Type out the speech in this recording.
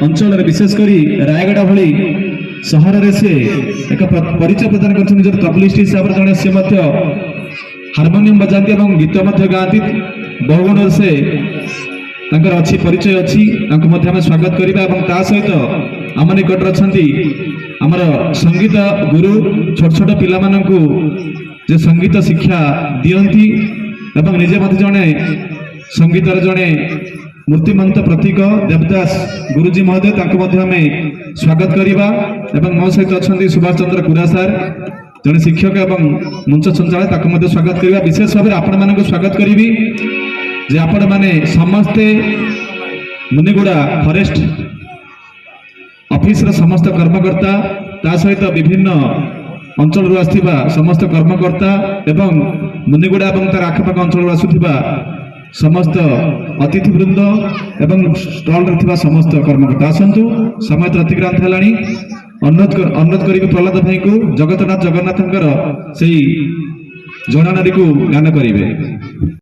अंचल विशेषकर रायगढ़ भली सहर से एक परिचय प्रदान कर तबलिस्ट हिसाब से जड़े सी हारमोनियम बजाती और गीत गाती बहुगुण से अच्छी परिचय अच्छी स्वागत करवा सहित आम निकट अच्छा आमर संगीत गुरु छोट छोट पिला जे संगीत शिक्षा दियंती एवं निजे मत जड़े संगीतर जड़े मूर्तिमंत प्रतीक देवदास गुरुजी महोदय स्वागत करवा एवं मो सहित अच्छा सुभाष चंद्र कुरा सार जड़े शिक्षक एवं मंच संचालक स्वागत करवा विशेष भाव आपण मान स्वागत करी जे आपण माने समस्ते मुनिगुड़ा फॉरेस्ट ऑफिस रो समस्त कर्मकर्ता ता सहित विभिन्न अंचल रु आसथिबा समस्त कर्मकर्ता एवं मुनिगुड़ा एवं तार आखपाख अंचल आसुथिबा समस्त अतिथि वृंद एवं स्टॉल रे समस्त कर्मकर्ता आसंतु समय अतिक्रांत हेलानी अनुरोध करी प्रहलाद भाई को जगन्नाथ जगन्नाथंकर सेही जणानारी को गान करिवे।